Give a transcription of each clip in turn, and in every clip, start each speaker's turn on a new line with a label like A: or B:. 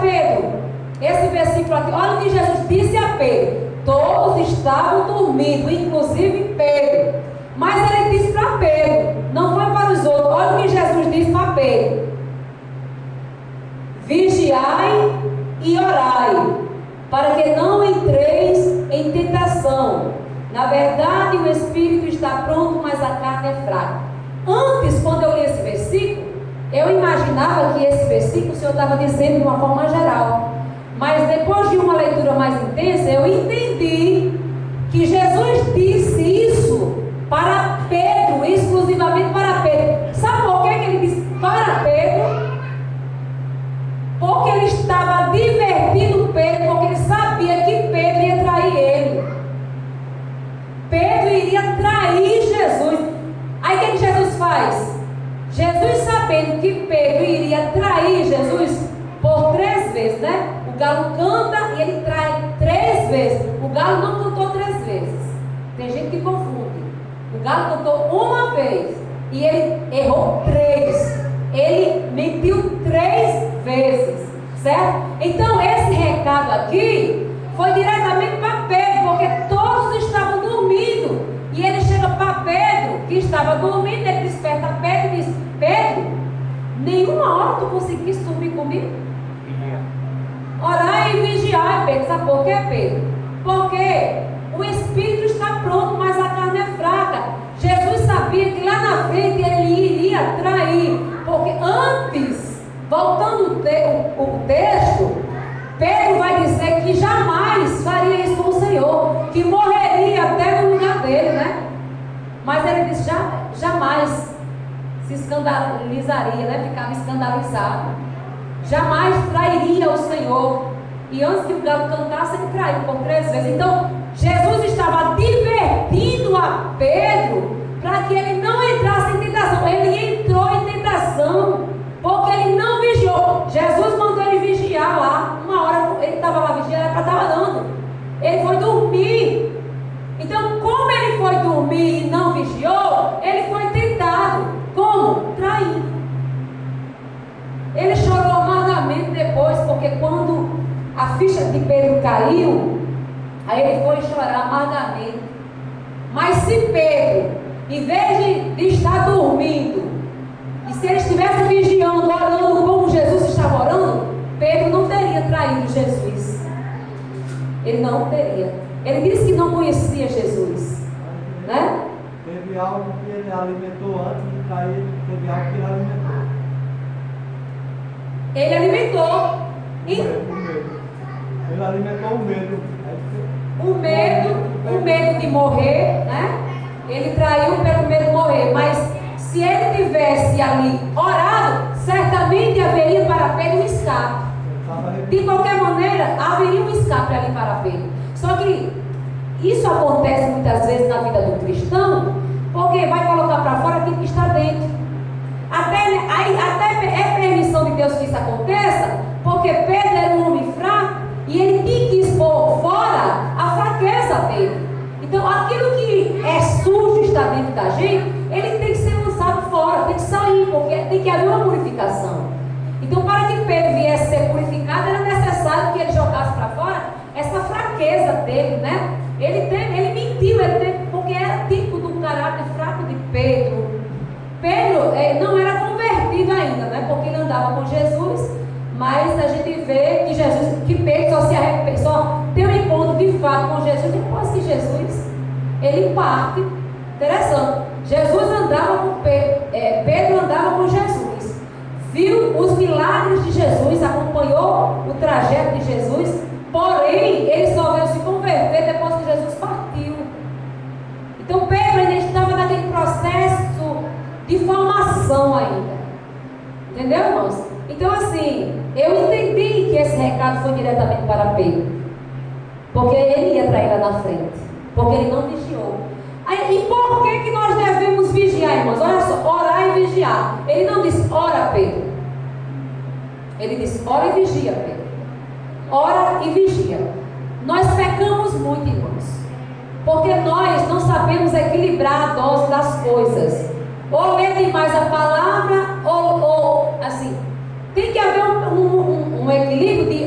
A: Pedro, esse versículo aqui, olha o que Jesus disse a Pedro. Todos estavam dormindo, inclusive Pedro. Mas ele disse para Pedro, não foi para os outros. Olha o que Jesus disse para Pedro: vigiai e orai, para que não entreis em tentação. Na verdade, o espírito está pronto, mas a carne é fraca. Antes, quando eu li esse versículo, eu imaginava que esse versículo o Senhor estava dizendo de uma forma geral. Mas depois de uma leitura mais intensa, eu entendi que Jesus disse isso para Pedro, exclusivamente para Pedro. Sabe por que ele disse para Pedro? Porque ele estava divertindo Pedro, porque ele sabia que Pedro ia trair ele. Pedro iria trair Jesus. Aí o que Jesus faz? Jesus, sabendo que Pedro iria trair Jesus por 3 vezes, né? O galo canta e ele trai 3 vezes. O galo não cantou 3 vezes. Tem gente que confunde. O galo cantou uma vez e ele errou 3. Ele mentiu 3 vezes, certo? Então esse recado aqui foi diretamente para Pedro, porque todos estavam dormindo. E ele chega para Pedro, que estava dormindo, ele desperta Pedro e diz: Pedro, nenhuma hora tu conseguiste dormir comigo? Orai e vigiai, Pedro. Sabe por quê, Pedro? Porque o espírito está pronto, mas a carne é fraca. Jesus sabia que lá na frente ele iria trair, porque antes, voltando o texto, Pedro vai dizer que jamais faria isso com o Senhor, que morreria até no lugar dele, né? Mas ele disse: jamais se escandalizaria, né? Ficava escandalizado. Jamais trairia o Senhor. E antes que o galo cantasse, ele traiu por 3 vezes. Então, Jesus estava divertindo a Pedro para que ele não entrasse em tentação. Ele entrou em tentação porque ele não vigiou. Jesus mandou ele vigiar lá. Uma hora ele estava lá vigiando, era para estar orando. Ele foi dormir. Então, como ele foi dormir e não vigiou, ele foi tentado. Como? Traindo. Ele chorou amargamente depois, porque quando a ficha de Pedro caiu, aí ele foi chorar amargamente. Mas se Pedro, em vez de estar dormindo, e se ele estivesse vigiando, orando como Jesus estava orando, Pedro não teria traído Jesus. Ele não teria. Ele disse que não conhecia Jesus, né?
B: Teve algo que ele alimentou antes de trair, teve algo que ele alimentou.
A: Ele alimentou.
B: O medo. Ele alimentou o medo.
A: O medo de morrer, né? Ele traiu pelo medo de morrer. Mas se ele tivesse ali orado, certamente haveria para Pedro um escape. De qualquer maneira, haveria um escape ali para Pedro. Só que isso acontece muitas vezes na vida do cristão, porque vai colocar para fora aquilo que está dentro. Até é permissão de Deus que isso aconteça, porque Pedro era um homem fraco e ele tinha que expor fora a fraqueza dele. Então aquilo que é sujo está dentro da gente, ele tem que ser lançado fora, tem que sair, porque tem que haver uma purificação. Então, para que Pedro viesse ser purificado, era necessário que ele jogasse para fora essa fraqueza dele, né? Ele mentiu, porque era tipo do caráter fraco de Pedro. Pedro não era convertido ainda, né? Porque ele andava com Jesus, mas a gente vê que Pedro só tem um encontro de fato com Jesus depois que Jesus ele parte. Interessante. Jesus andava com Pedro andava com Jesus, viu os milagres de Jesus, acompanhou o trajeto de Jesus, porém ele só veio se converter depois que Jesus partiu. Então Pedro ainda estava naquele processo de formação ainda. Entendeu, irmãos? Então assim, eu entendi que esse recado foi diretamente para Pedro, porque ele ia trair lá na frente, porque ele não vigiou. E por que nós devemos vigiar, irmãos? Olha só, orar e vigiar. Ele não disse, ora Pedro. Ele disse, ora e vigia, Pedro. Ora e vigia. Nós pecamos muito, irmãos, porque nós não sabemos equilibrar a dose das coisas. Ou ler demais a palavra, ou assim, tem que haver um equilíbrio de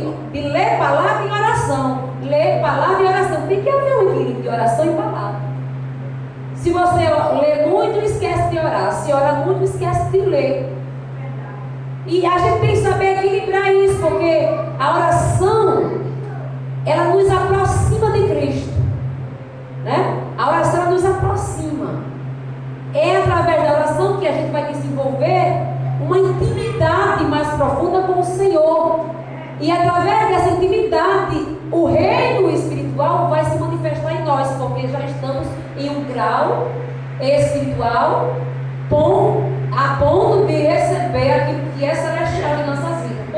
A: você lê muito, esquece de orar. Se ora muito, esquece de ler. E a gente tem que saber equilibrar isso, porque a oração, ela nos aproxima de Cristo, né? A oração, ela nos aproxima. É através da oração que a gente vai desenvolver uma intimidade mais profunda com o Senhor. E através dessa intimidade, o reino espiritual vai se manifestar em nós, porque já estamos em um grau espiritual a ponto de receber aquilo que é celestial